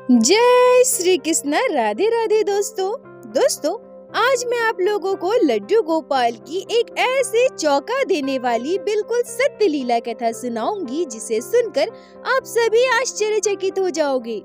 जय श्री कृष्ण। राधे राधे दोस्तों आज मैं आप लोगों को लड्डू गोपाल की एक ऐसी चौंका देने वाली बिल्कुल सत्य लीला कथा सुनाऊंगी जिसे सुनकर आप सभी आश्चर्यचकित हो जाओगे।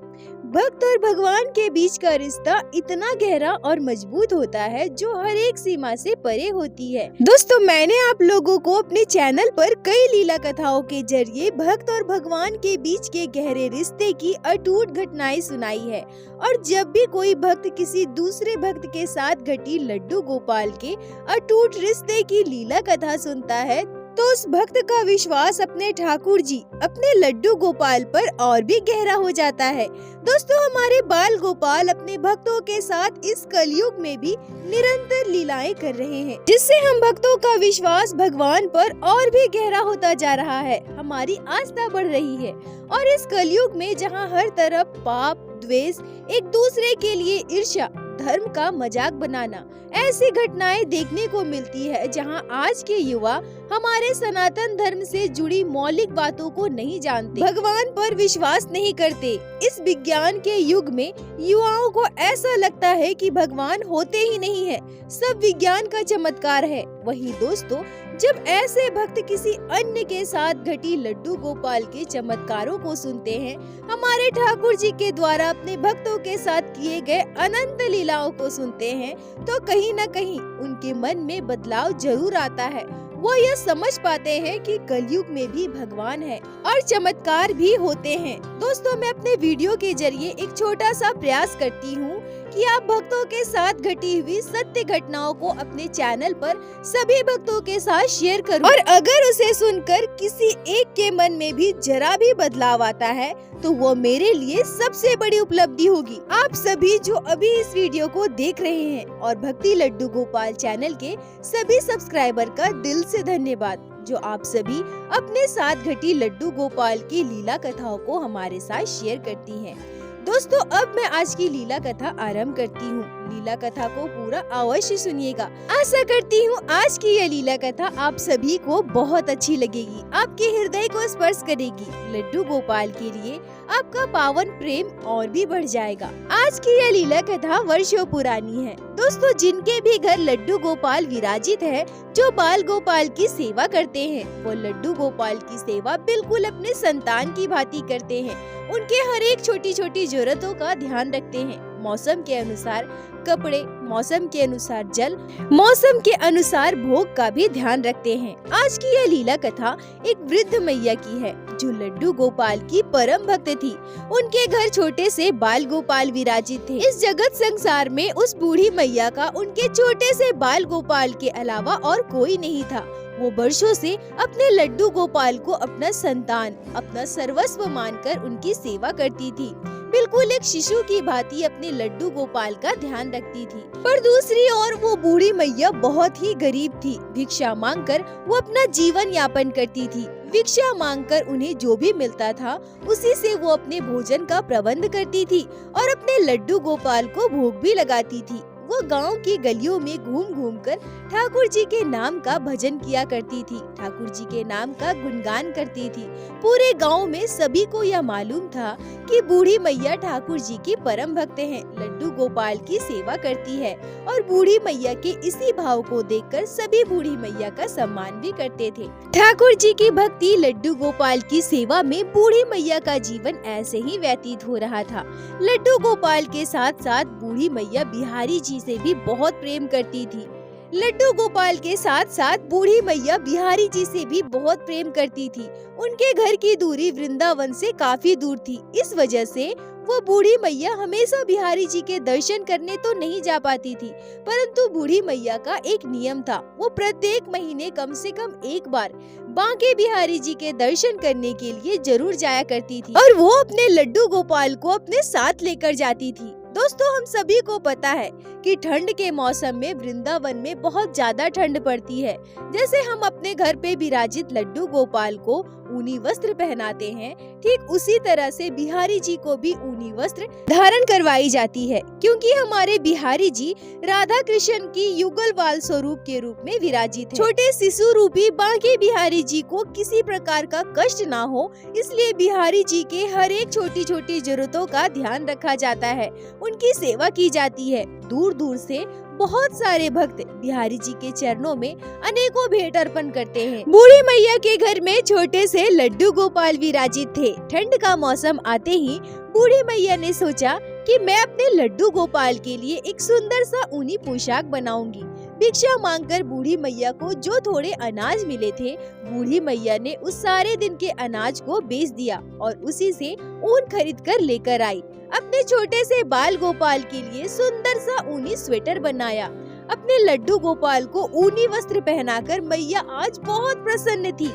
भक्त और भगवान के बीच का रिश्ता इतना गहरा और मजबूत होता है जो हर एक सीमा से परे होती है। दोस्तों, मैंने आप लोगों को अपने चैनल पर कई लीला कथाओं के जरिए भक्त और भगवान के बीच के गहरे रिश्ते की अटूट घटनाएं सुनाई है। और जब भी कोई भक्त किसी दूसरे भक्त के साथ घटी लड्डू गोपाल के अटूट रिश्ते की लीला कथा सुनता है तो उस भक्त का विश्वास अपने ठाकुर जी, अपने लड्डू गोपाल पर और भी गहरा हो जाता है। दोस्तों, हमारे बाल गोपाल अपने भक्तों के साथ इस कलयुग में भी निरंतर लीलाएं कर रहे हैं, जिससे हम भक्तों का विश्वास भगवान पर और भी गहरा होता जा रहा है। हमारी आस्था बढ़ रही है और इस कलयुग में जहां हर तरफ पाप, द्वेष, एक दूसरे के लिए ईर्ष्या, धर्म का मजाक बनाना, ऐसी घटनाएं देखने को मिलती है जहां आज के युवा हमारे सनातन धर्म से जुड़ी मौलिक बातों को नहीं जानते, भगवान पर विश्वास नहीं करते। इस विज्ञान के युग में युवाओं को ऐसा लगता है कि भगवान होते ही नहीं है, सब विज्ञान का चमत्कार है। वहीं दोस्तों, जब ऐसे भक्त किसी अन्य के साथ घटी लड्डू गोपाल के चमत्कारों को सुनते हैं, हमारे ठाकुर जी के द्वारा अपने भक्तों के साथ किए गए अनंत लीलाओं को सुनते हैं, तो कहीं न कहीं उनके मन में बदलाव जरूर आता है। वो यह समझ पाते हैं कि कलयुग में भी भगवान है और चमत्कार भी होते हैं। दोस्तों, मैं अपने वीडियो के जरिए एक छोटा सा प्रयास करती हूँ कि आप भक्तों के साथ घटी हुई सत्य घटनाओं को अपने चैनल पर सभी भक्तों के साथ शेयर करूं। और अगर उसे सुनकर किसी एक के मन में भी जरा भी बदलाव आता है तो वो मेरे लिए सबसे बड़ी उपलब्धि होगी। आप सभी जो अभी इस वीडियो को देख रहे हैं और भक्ति लड्डू गोपाल चैनल के सभी सब्सक्राइबर का दिल से धन्यवाद, जो आप सभी अपने साथ घटी लड्डू गोपाल की लीला कथाओं को हमारे साथ शेयर करती हैं। दोस्तों, अब मैं आज की लीला कथा आरंभ करती हूँ। लीला कथा को पूरा अवश्य सुनिएगा। आशा करती हूँ आज की यह लीला कथा आप सभी को बहुत अच्छी लगेगी, आपके हृदय को स्पर्श करेगी। लड्डू गोपाल के लिए आपका पावन प्रेम और भी बढ़ जाएगा। आज की यह लीला कथा वर्षों पुरानी है। दोस्तों, जिनके भी घर लड्डू गोपाल विराजित है, जो बाल गोपाल की सेवा करते हैं, वो लड्डू गोपाल की सेवा बिल्कुल अपने संतान की भांति करते हैं। उनके हर एक छोटी छोटी जरूरतों का ध्यान रखते हैं। मौसम के अनुसार कपड़े, मौसम के अनुसार जल, मौसम के अनुसार भोग का भी ध्यान रखते हैं। आज की यह लीला कथा एक वृद्ध मैया की है जो लड्डू गोपाल की परम भक्त थी। उनके घर छोटे से बाल गोपाल विराजित थे। इस जगत संसार में उस बूढ़ी मैया का उनके छोटे से बाल गोपाल के अलावा और कोई नहीं था। वो वर्षों से अपने लड्डू गोपाल को अपना संतान, अपना सर्वस्व मानकर उनकी सेवा करती थी। बिल्कुल एक शिशु की भांति अपने लड्डू गोपाल का ध्यान रखती थी। पर दूसरी ओर वो बूढ़ी मैया बहुत ही गरीब थी। भिक्षा मांगकर वो अपना जीवन यापन करती थी। भिक्षा मांगकर उन्हें जो भी मिलता था उसी से वो अपने भोजन का प्रबंध करती थी और अपने लड्डू गोपाल को भोग भी लगाती थी। वो गांव की गलियों में घूम घूम कर ठाकुर जी के नाम का भजन किया करती थी, ठाकुर जी के नाम का गुणगान करती थी। पूरे गांव में सभी को यह मालूम था कि बूढ़ी मैया ठाकुर जी की परम भक्त हैं, लड्डू गोपाल की सेवा करती है। और बूढ़ी मैया के इसी भाव को देखकर सभी बूढ़ी मैया का सम्मान भी करते थे। ठाकुर जी की भक्ति, लड्डू गोपाल की सेवा में बूढ़ी मैया का जीवन ऐसे ही व्यतीत हो रहा था। लड्डू गोपाल के साथ साथ बूढ़ी मैया बिहारी जी से भी बहुत प्रेम करती थी। लड्डू गोपाल के साथ साथ बूढ़ी मैया बिहारी जी से भी बहुत प्रेम करती थी। उनके घर की दूरी वृंदावन से काफी दूर थी। इस वजह से वो बूढ़ी मैया हमेशा बिहारी जी के दर्शन करने तो नहीं जा पाती थी, परंतु बूढ़ी मैया का एक नियम था। वो प्रत्येक महीने कम से कम एक बार बांके बिहारी जी के दर्शन करने के लिए जरूर जाया करती थी और वो अपने लड्डू गोपाल को अपने साथ लेकर जाती थी। दोस्तों, हम सभी को पता है कि ठंड के मौसम में वृंदावन में बहुत ज्यादा ठंड पड़ती है। जैसे हम अपने घर पे विराजित लड्डू गोपाल को ऊनी वस्त्र पहनाते हैं, ठीक उसी तरह से बिहारी जी को भी ऊनी वस्त्र धारण करवाई जाती है, क्योंकि हमारे बिहारी जी राधा कृष्ण की युगलवाल स्वरूप के रूप में विराजित है। छोटे शिशु रूपी बांके बिहारी जी को किसी प्रकार का कष्ट ना हो, इसलिए बिहारी जी के हर एक छोटी छोटी जरूरतों का ध्यान रखा जाता है, उनकी सेवा की जाती है। दूर दूर से बहुत सारे भक्त बिहारी जी के चरणों में अनेकों भेंट अर्पण करते हैं। बूढ़ी मैया के घर में छोटे से लड्डू गोपाल विराजित थे। ठंड का मौसम आते ही बूढ़ी मैया ने सोचा कि मैं अपने लड्डू गोपाल के लिए एक सुंदर सा ऊनी पोशाक बनाऊंगी। भिक्षा मांगकर बूढ़ी मैया को जो थोड़े अनाज मिले थे, बूढ़ी मैया ने उस सारे दिन के अनाज को बेच दिया और उसी से ऊन खरीद कर लेकर आई। अपने छोटे से बाल गोपाल के लिए सुंदर सा ऊनी स्वेटर बनाया। अपने लड्डू गोपाल को ऊनी वस्त्र पहनाकर मैया आज बहुत प्रसन्न थी।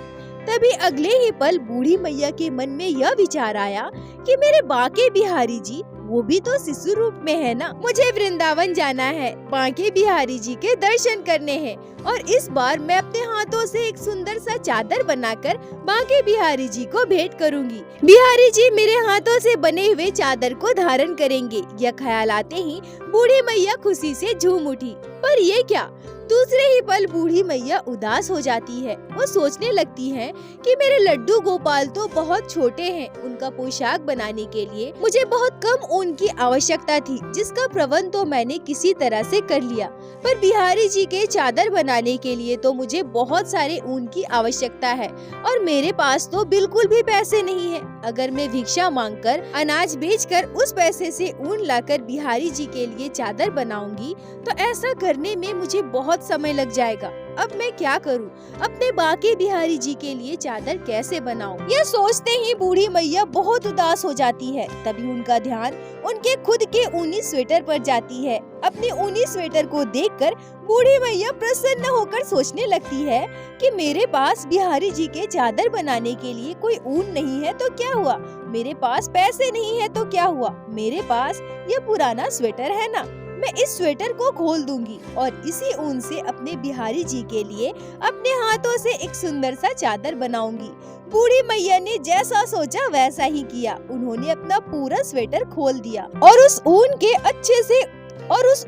तभी अगले ही पल बूढ़ी मैया के मन में यह विचार आया कि मेरे बांके बिहारी जी वो भी तो शिशु रूप में है ना, मुझे वृंदावन जाना है, बांके बिहारी जी के दर्शन करने हैं और इस बार मैं अपने हाथों से एक सुंदर सा चादर बनाकर बांके बिहारी जी को भेंट करूंगी। बिहारी जी मेरे हाथों से बने हुए चादर को धारण करेंगे। यह ख्याल आते ही बूढ़ी मैया खुशी से झूम उठी। पर ये क्या, दूसरे ही पल बूढ़ी मैया उदास हो जाती है। वो सोचने लगती है कि मेरे लड्डू गोपाल तो बहुत छोटे हैं, उनका पोशाक बनाने के लिए मुझे बहुत कम ऊन की आवश्यकता थी, जिसका प्रबंध तो मैंने किसी तरह से कर लिया। पर बिहारी जी के चादर बनाने के लिए तो मुझे बहुत सारे ऊन की आवश्यकता है और मेरे पास तो बिल्कुल भी पैसे नहीं है। अगर मैं भिक्षा मांगकर अनाज बेचकर उस पैसे से ऊन लाकर बिहारी जी के लिए चादर बनाऊंगी तो ऐसा करने में मुझे बहुत समय लग जाएगा। अब मैं क्या करूं? अपने बांके बिहारी जी के लिए चादर कैसे बनाऊं? यह सोचते ही बूढ़ी मैया बहुत उदास हो जाती है। तभी उनका ध्यान उनके खुद के ऊनी स्वेटर पर जाती है। अपने ऊनी स्वेटर को देखकर बूढ़ी मैया प्रसन्न होकर सोचने लगती है कि मेरे पास बिहारी जी के चादर बनाने के लिए कोई ऊन नहीं है तो क्या हुआ, मेरे पास पैसे नहीं है तो क्या हुआ, मेरे पास यह पुराना स्वेटर है ना, मैं इस स्वेटर को खोल दूंगी और इसी ऊन से अपने बिहारी जी के लिए अपने हाथों से एक सुंदर सा चादर बनाऊंगी। बूढ़ी मैया ने जैसा सोचा वैसा ही किया। उन्होंने अपना पूरा स्वेटर खोल दिया और उस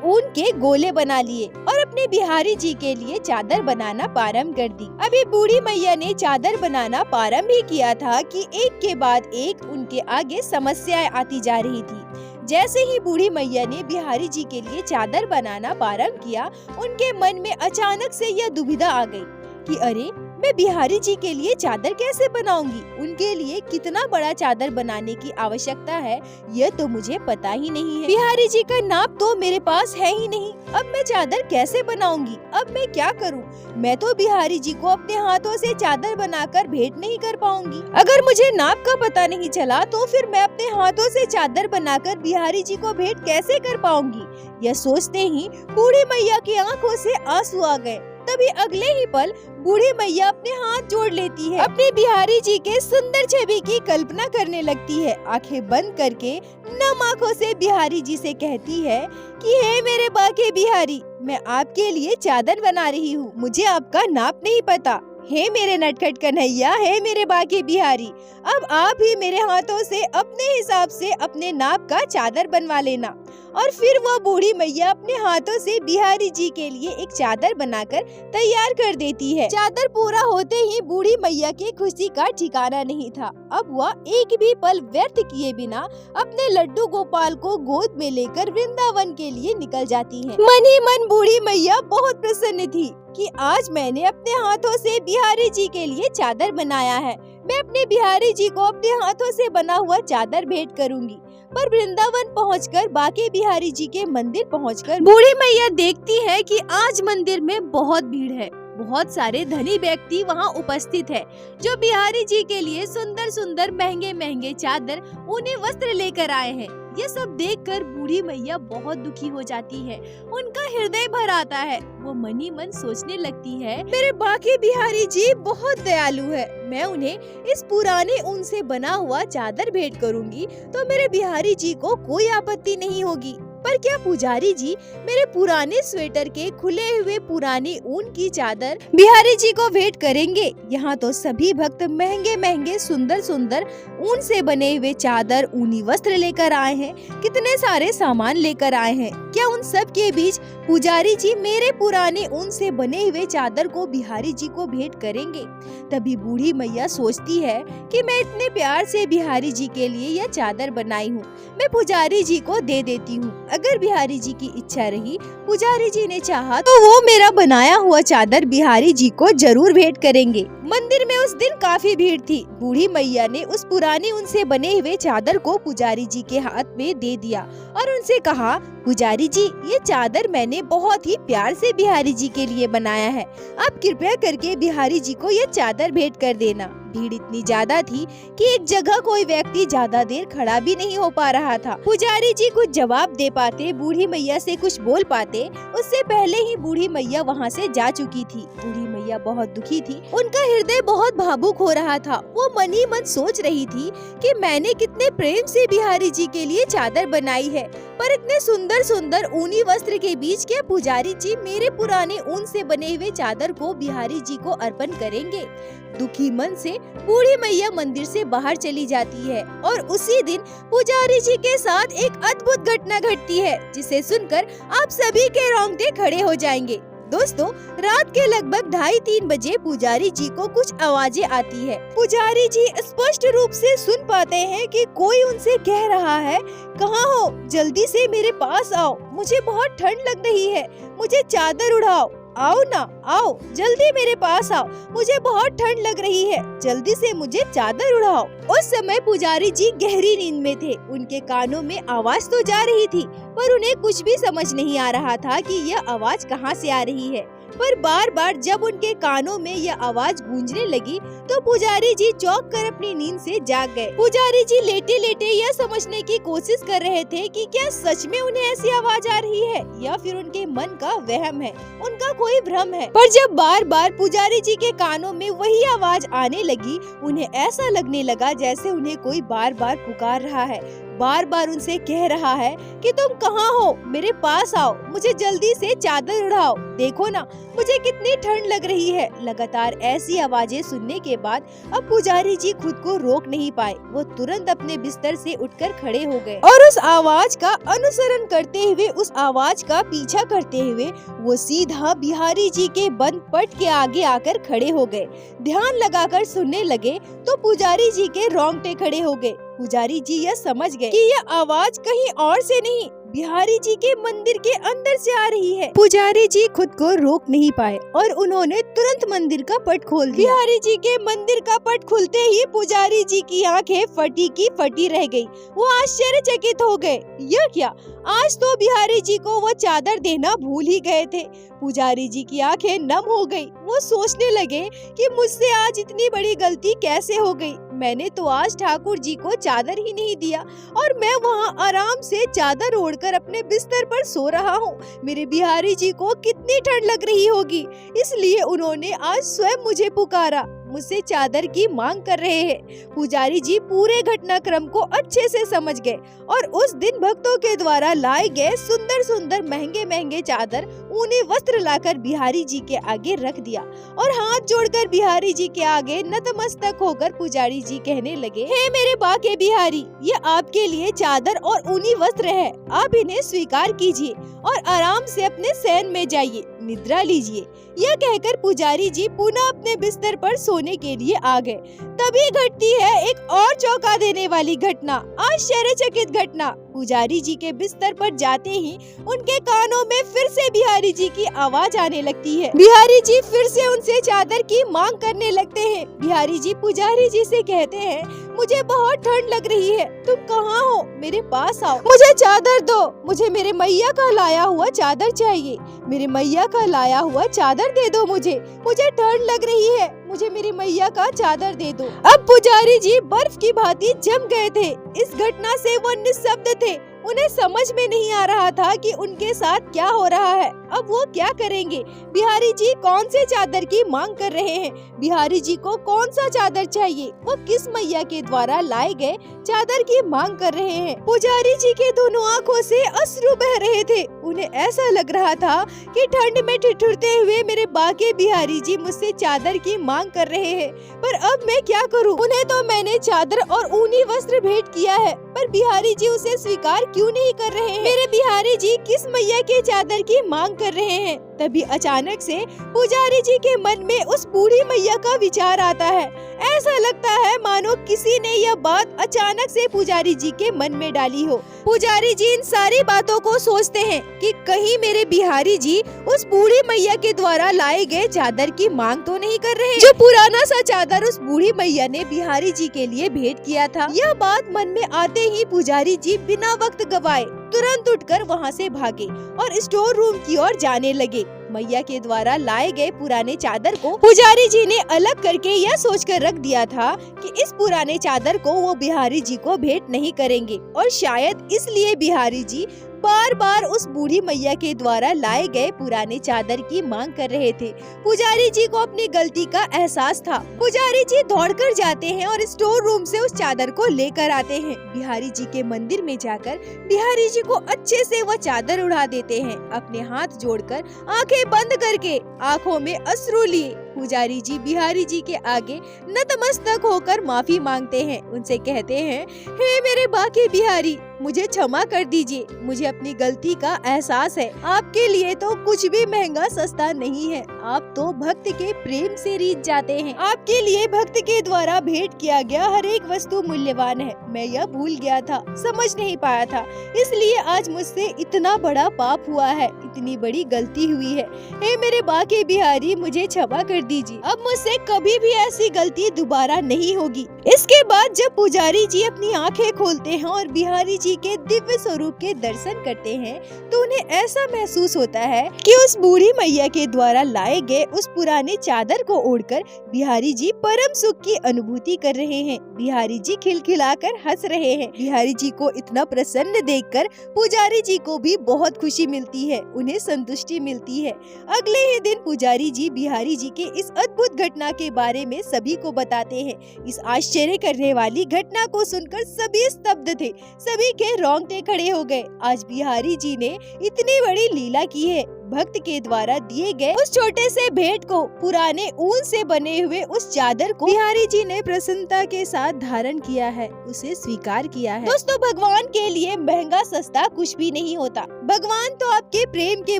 ऊन के गोले बना लिए और अपने बिहारी जी के लिए चादर बनाना प्रारंभ कर दी। अभी बूढ़ी मैया ने चादर बनाना प्रारंभ ही किया था कि एक के बाद एक उनके आगे समस्याएं आती जा रही थी। जैसे ही बूढ़ी मैया ने बिहारी जी के लिए चादर बनाना प्रारंभ किया, उनके मन में अचानक से यह दुविधा आ गई कि अरे, मैं बिहारी जी के लिए चादर कैसे बनाऊंगी? उनके लिए कितना बड़ा चादर बनाने की आवश्यकता है यह तो मुझे पता ही नहीं है। बिहारी जी का नाप तो मेरे पास है ही नहीं। अब मैं चादर कैसे बनाऊंगी? अब मैं क्या करूं? मैं तो बिहारी जी को अपने हाथों से चादर बनाकर भेंट नहीं कर पाऊंगी। अगर मुझे नाप का पता नहीं चला तो फिर मैं अपने हाथों से चादर बनाकर बिहारी जी को भेंट कैसे कर पाऊंगी? यह सोचते ही बूढ़ी मैया की आंखों से आंसू आ गए। तभी अगले ही पल बूढ़ी मैया अपने हाथ जोड़ लेती है, अपने बिहारी जी के सुंदर छवि की कल्पना करने लगती है। आंखें बंद करके नम आंखों से बिहारी जी से कहती है कि हे मेरे बांके बिहारी, मैं आपके लिए चादर बना रही हूँ, मुझे आपका नाप नहीं पता। हे मेरे नटखट कन्हैया, हे मेरे बांके बिहारी, अब आप ही मेरे हाथों से अपने हिसाब से अपने नाप का चादर बनवा लेना। और फिर वह बूढ़ी मैया अपने हाथों से बिहारी जी के लिए एक चादर बनाकर तैयार कर देती है। चादर पूरा होते ही बूढ़ी मैया की खुशी का ठिकाना नहीं था। अब वह एक भी पल व्यर्थ किए बिना अपने लड्डू गोपाल को गोद में लेकर वृंदावन के लिए निकल जाती है। मन ही मन बूढ़ी मैया बहुत प्रसन्न थी कि आज मैंने अपने हाथों से बिहारी जी के लिए चादर बनाया है। मैं अपने बिहारी जी को अपने हाथों से बना हुआ चादर भेंट करूंगी। पर वृंदावन पहुंचकर बांके बिहारी जी के मंदिर पहुंचकर बूढ़ी मैया देखती है कि आज मंदिर में बहुत भीड़ है। बहुत सारे धनी व्यक्ति वहां उपस्थित है जो बिहारी जी के लिए सुंदर सुंदर महंगे महंगे चादर ऊनी वस्त्र लेकर आए हैं। ये सब देखकर बूढ़ी मैया बहुत दुखी हो जाती है। उनका हृदय भर आता है। वो मन ही मन सोचने लगती है, मेरे बांके बिहारी जी बहुत दयालु है, मैं उन्हें इस पुराने ऊन से बना हुआ चादर भेंट करूंगी तो मेरे बिहारी जी को कोई आपत्ति नहीं होगी। पर क्या पुजारी जी मेरे पुराने स्वेटर के खुले हुए पुराने ऊन की चादर बिहारी जी को भेंट करेंगे? यहाँ तो सभी भक्त महंगे महंगे सुंदर सुंदर ऊन से बने हुए चादर, ऊनी वस्त्र लेकर आए हैं, कितने सारे सामान लेकर आए हैं। क्या उन सब के बीच पुजारी जी मेरे पुराने ऊन से बने हुए चादर को बिहारी जी को भेंट करेंगे? तभी बूढ़ी मैया सोचती है कि मैं इतने प्यार से बिहारी जी के लिए यह चादर बनाई हूँ, मैं पुजारी जी को दे देती हूँ। अगर बिहारी जी की इच्छा रही, पुजारी जी ने चाहा तो वो मेरा बनाया हुआ चादर बिहारी जी को जरूर भेंट करेंगे। मंदिर में उस दिन काफी भीड़ थी। बूढ़ी मैया ने उस पुरानी ऊन से बने हुए चादर को पुजारी जी के हाथ में दे दिया और उनसे कहा, पुजारी जी ये चादर मैंने बहुत ही प्यार से बिहारी जी के लिए बनाया है, आप कृपया करके बिहारी जी को ये चादर भेंट कर देना। भीड़ इतनी ज्यादा थी कि एक जगह कोई व्यक्ति ज्यादा देर खड़ा भी नहीं हो पा रहा था। पुजारी जी कुछ जवाब दे पाते, बूढ़ी मैया से कुछ बोल पाते, उससे पहले ही बूढ़ी मैया वहाँ से जा चुकी थी। बूढ़ी मैया बहुत दुखी थी, उनका हृदय बहुत भावुक हो रहा था। वो मन ही मन सोच रही थी कि मैंने कितने प्रेम से बिहारी जी के लिए चादर बनाई है, पर इतने सुंदर सुंदर ऊनी वस्त्र के बीच क्या पुजारी जी मेरे पुराने ऊन से बने हुए चादर को बिहारी जी को अर्पण करेंगे? दुखी मन से बूढ़ी मैया मंदिर से बाहर चली जाती है और उसी दिन पुजारी जी के साथ एक अद्भुत घटना घटती है, जिसे सुनकर आप सभी के रोंगटे खड़े हो जाएंगे। दोस्तों, रात के लगभग 2:30-3 बजे पुजारी जी को कुछ आवाजें आती है। पुजारी जी स्पष्ट रूप से सुन पाते हैं कि कोई उनसे कह रहा है, कहाँ हो, जल्दी से मेरे पास आओ, मुझे बहुत ठंड लग रही है, मुझे चादर उड़ाओ, आओ ना, आओ जल्दी मेरे पास आओ, मुझे बहुत ठंड लग रही है, जल्दी से मुझे चादर उड़ाओ। उस समय पुजारी जी गहरी नींद में थे। उनके कानों में आवाज तो जा रही थी, पर उन्हें कुछ भी समझ नहीं आ रहा था कि यह आवाज कहाँ से आ रही है। पर बार बार जब उनके कानों में यह आवाज गूंजने लगी तो पुजारी जी चौंक कर अपनी नींद से जाग गए। पुजारी जी लेटे लेटे यह समझने की कोशिश कर रहे थे कि क्या सच में उन्हें ऐसी आवाज आ रही है या फिर उनके मन का वहम है, उनका कोई भ्रम है। पर जब बार बार पुजारी जी के कानों में वही आवाज आने लगी, उन्हें ऐसा लगने लगा जैसे उन्हें कोई बार बार पुकार रहा है, बार बार उनसे कह रहा है कि तुम कहाँ हो, मेरे पास आओ, मुझे जल्दी से चादर उड़ाओ, देखो ना मुझे कितनी ठंड लग रही है। लगातार ऐसी आवाजें सुनने के बाद अब पुजारी जी खुद को रोक नहीं पाए। वो तुरंत अपने बिस्तर से उठकर खड़े हो गए और उस आवाज का अनुसरण करते हुए, उस आवाज का पीछा करते हुए वो सीधा बिहारी जी के बंद पट के आगे आकर खड़े हो गए। ध्यान लगाकर सुनने लगे तो पुजारी जी के रोंगटे खड़े हो गए। पुजारी जी यह समझ गए कि यह आवाज कहीं और से नहीं, बिहारी जी के मंदिर के अंदर से आ रही है। पुजारी जी खुद को रोक नहीं पाए और उन्होंने तुरंत मंदिर का पट खोल दिया। बिहारी जी के मंदिर का पट खुलते ही पुजारी जी की आंखें फटी की फटी रह गई। वो आश्चर्यचकित हो गए, यह क्या, आज तो बिहारी जी को वो चादर देना भूल ही गए थे। पुजारी जी की आंखें नम हो गई। वो सोचने लगे कि मुझसे आज इतनी बड़ी गलती कैसे हो गई। मैंने तो आज ठाकुर जी को चादर ही नहीं दिया और मैं वहाँ आराम से चादर ओढ़कर अपने बिस्तर पर सो रहा हूँ। मेरे बिहारी जी को कितनी ठंड लग रही होगी, इसलिए उन्होंने आज स्वयं मुझे पुकारा, मुझसे चादर की मांग कर रहे हैं। पुजारी जी पूरे घटनाक्रम को अच्छे से समझ गए और उस दिन भक्तों के द्वारा लाए गए सुंदर सुंदर महंगे महंगे चादर, ऊनी वस्त्र लाकर बिहारी जी के आगे रख दिया और हाथ जोड़कर बिहारी जी के आगे नतमस्तक होकर पुजारी जी कहने लगे, हे मेरे बाके बिहारी, ये आपके लिए चादर और ऊनी वस्त्र है, आप इन्हें स्वीकार कीजिए और आराम से अपने शयन में जाइए, निद्रा लीजिए। यह कहकर पुजारी जी पुनः अपने बिस्तर पर सोने के लिए आ गए। तभी घटती है एक और चौंका देने वाली घटना, आश्चर्यचकित घटना। पुजारी जी के बिस्तर पर जाते ही उनके कानों में फिर से बिहारी जी की आवाज आने लगती है। बिहारी जी फिर से उनसे चादर की मांग करने लगते हैं। बिहारी जी पुजारी जी से कहते हैं, मुझे बहुत ठंड लग रही है, तुम कहाँ हो, मेरे पास आओ, मुझे चादर दो, मुझे मेरे मैया का लाया हुआ चादर चाहिए, मेरे मैया का लाया हुआ चादर दे दो, मुझे ठंड लग रही है, मुझे मेरी मैया का चादर दे दो। अब पुजारी जी बर्फ की भांति जम गए थे। इस घटना से वो निःशब्द थे। उन्हें समझ में नहीं आ रहा था कि उनके साथ क्या हो रहा है। अब वो क्या करेंगे? बिहारी जी कौन से चादर की मांग कर रहे हैं? बिहारी जी को कौन सा चादर चाहिए? वो किस मैया के द्वारा लाए गए चादर की मांग कर रहे हैं? पुजारी जी के दोनों आँखों से अश्रु बह रहे थे। उन्हें ऐसा लग रहा था कि ठंड में ठिठुरते हुए मेरे बाके बिहारी जी मुझसे चादर की मांग कर रहे हैं, पर अब मैं क्या करूं? उन्हें तो मैंने चादर और ऊनी वस्त्र भेंट किया है, पर बिहारी जी उसे स्वीकार क्यों नहीं कर रहे हैं? मेरे बिहारी जी किस मैया के चादर की मांग कर रहे हैं? तभी अचानक से पुजारी जी के मन में उस बूढ़ी मैया का विचार आता है। ऐसा लगता है मानो किसी ने यह बात अचानक से पुजारी जी के मन में डाली हो। पुजारी जी इन सारी बातों को सोचते हैं कि कहीं मेरे बिहारी जी उस बूढ़ी मैया के द्वारा लाए गए चादर की मांग तो नहीं कर रहे, जो पुराना सा चादर उस बूढ़ी मैया ने बिहारी जी के लिए भेंट किया था। यह बात मन में आते ही पुजारी जी बिना वक्त गवाए तुरंत उठकर वहां से भागे और स्टोर रूम की ओर जाने लगे। मैया के द्वारा लाए गए पुराने चादर को पुजारी जी ने अलग करके यह सोचकर रख दिया था कि इस पुराने चादर को वो बिहारी जी को भेंट नहीं करेंगे, और शायद इसलिए बिहारी जी बार बार उस बूढ़ी मैया के द्वारा लाए गए पुराने चादर की मांग कर रहे थे। पुजारी जी को अपनी गलती का एहसास था। पुजारी जी दौड़कर जाते हैं और स्टोर रूम से उस चादर को लेकर आते हैं। बिहारी जी के मंदिर में जाकर बिहारी जी को अच्छे से वह चादर उड़ा देते हैं। अपने हाथ जोड़कर आंखें बंद करके आंखों में अश्रु लिए पुजारी जी बिहारी जी के आगे नतमस्तक होकर माफी मांगते हैं। उनसे कहते हैं, हे मेरे बाके बिहारी, मुझे क्षमा कर दीजिए। मुझे अपनी गलती का एहसास है। आपके लिए तो कुछ भी महंगा सस्ता नहीं है। आप तो भक्त के प्रेम से रीझ जाते हैं। आपके लिए भक्त के द्वारा भेंट किया गया हर एक वस्तु मूल्यवान है। मैं यह भूल गया था, समझ नहीं पाया था, इसलिए आज मुझसे इतना बड़ा पाप हुआ है, इतनी बड़ी गलती हुई है। हे मेरे बाके बिहारी, मुझे क्षमा कर दीजिए। अब मुझसे कभी भी ऐसी गलती दोबारा नहीं होगी। इसके बाद जब पुजारी जी अपनी आंखें खोलते हैं और बिहारी जी के दिव्य स्वरूप के दर्शन करते हैं, तो उन्हें ऐसा महसूस होता है कि उस बूढ़ी मैया के द्वारा लाए गए उस पुराने चादर को ओढ़कर बिहारी जी परम सुख की अनुभूति कर रहे हैं। बिहारी जी खिलखिलाकर हंस रहे हैं। बिहारी जी को इतना प्रसन्न देखकर पुजारी जी को भी बहुत खुशी मिलती है, उन्हें संतुष्टि मिलती है। अगले ही दिन पुजारी जी बिहारी जी के इस अद्भुत घटना के बारे में सभी को बताते हैं। इस आश्चर्य करने वाली घटना को सुनकर सभी स्तब्ध थे, सभी के रोंगटे खड़े हो गए। आज बिहारी जी ने इतनी बड़ी लीला की है। भक्त के द्वारा दिए गए उस छोटे से भेंट को, पुराने ऊन से बने हुए उस चादर को बिहारी जी ने प्रसन्नता के साथ धारण किया है, उसे स्वीकार किया है। दोस्तों, भगवान के लिए महंगा सस्ता कुछ भी नहीं होता। भगवान तो आपके प्रेम के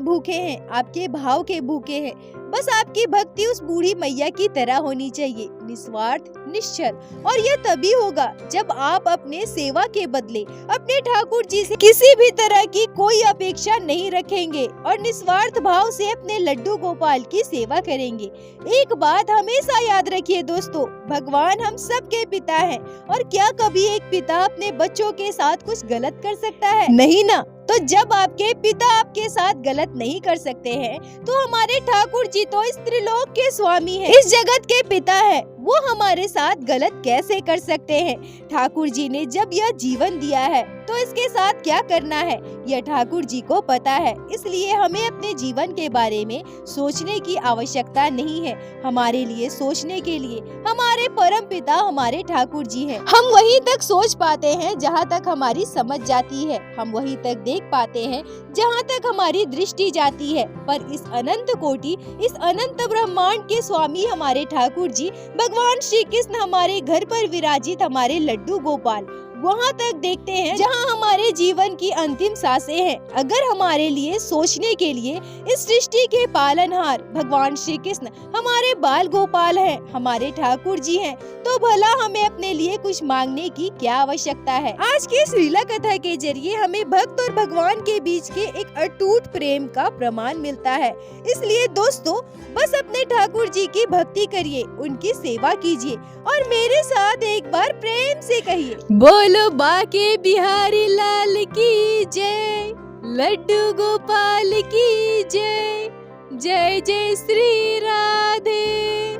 भूखे हैं, आपके भाव के भूखे हैं। बस आपकी भक्ति उस बूढ़ी मैया की तरह होनी चाहिए, निस्वार्थ, निश्चल। और यह तभी होगा जब आप अपने सेवा के बदले अपने ठाकुर जी से किसी भी तरह की कोई अपेक्षा नहीं रखेंगे और निस्वार्थ भाव से अपने लड्डू गोपाल की सेवा करेंगे। एक बात हमेशा याद रखिए दोस्तों, भगवान हम सबके पिता हैं, और क्या कभी एक पिता अपने बच्चों के साथ कुछ गलत कर सकता है? नहीं ना। तो जब आपके पिता आपके साथ गलत नहीं कर सकते हैं, तो हमारे ठाकुर जी तो इस त्रिलोक के स्वामी हैं, इस जगत के पिता हैं। वो हमारे साथ गलत कैसे कर सकते हैं? ठाकुर जी ने जब यह जीवन दिया है तो इसके साथ क्या करना है यह ठाकुर जी को पता है। इसलिए हमें अपने जीवन के बारे में सोचने की आवश्यकता नहीं है। हमारे लिए सोचने के लिए हमारे परम पिता हमारे ठाकुर जी हैं। हम वहीं तक सोच पाते हैं जहाँ तक हमारी समझ जाती है, हम वहीं तक देख पाते हैं जहाँ तक हमारी दृष्टि जाती है। पर इस अनंत कोटि, इस अनंत ब्रह्मांड के स्वामी हमारे ठाकुर जी, भगवान श्री कृष्ण हमारे घर पर विराजित हमारे लड्डू गोपाल, वहाँ तक देखते हैं जहाँ हमारे जीवन की अंतिम सांसें हैं। अगर हमारे लिए सोचने के लिए इस सृष्टि के पालनहार भगवान श्री कृष्ण हमारे बाल गोपाल हैं, हमारे ठाकुर जी हैं, तो भला हमें अपने लिए कुछ मांगने की क्या आवश्यकता है। आज की इस लीला कथा के जरिए हमें भक्त और भगवान के बीच के एक अटूट प्रेम का प्रमाण मिलता है। इसलिए दोस्तों, बस अपने ठाकुर जी की भक्ति करिए, उनकी सेवा कीजिए और मेरे साथ एक बार प्रेम से कहिए, बोलो बाके बिहारी लाल की जय, लड्डू गोपाल की जय, जय जय श्री राधे।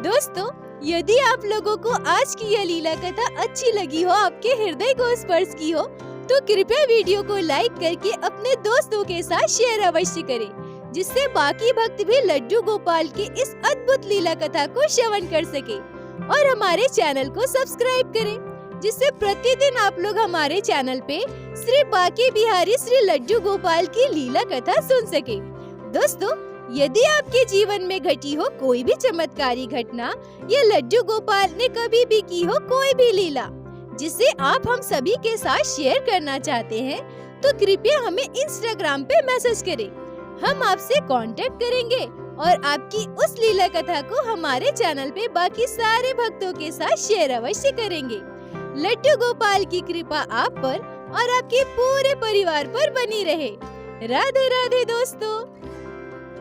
दोस्तों, यदि आप लोगों को आज की यह लीला कथा अच्छी लगी हो, आपके हृदय को स्पर्श की हो, तो कृपया वीडियो को लाइक करके अपने दोस्तों के साथ शेयर अवश्य करें। जिससे बाकी भक्त भी लड्डू गोपाल की इस अद्भुत लीला कथा को श्रवण कर सके और हमारे चैनल को सब्सक्राइब करें, जिससे प्रतिदिन आप लोग हमारे चैनल पे श्री बांके बिहारी श्री लड्डू गोपाल की लीला कथा सुन सके। दोस्तों, यदि आपके जीवन में घटी हो कोई भी चमत्कारी घटना या लड्डू गोपाल ने कभी भी की हो कोई भी लीला जिसे आप हम सभी के साथ शेयर करना चाहते हैं, तो कृपया हमें इंस्टाग्राम पे मैसेज करें। हम आपसे कांटेक्ट करेंगे और आपकी उस लीला कथा को हमारे चैनल पे बाकी सारे भक्तों के साथ शेयर अवश्य करेंगे। लड्डू गोपाल की कृपा आप पर और आपके पूरे परिवार पर बनी रहे। राधे राधे दोस्तों।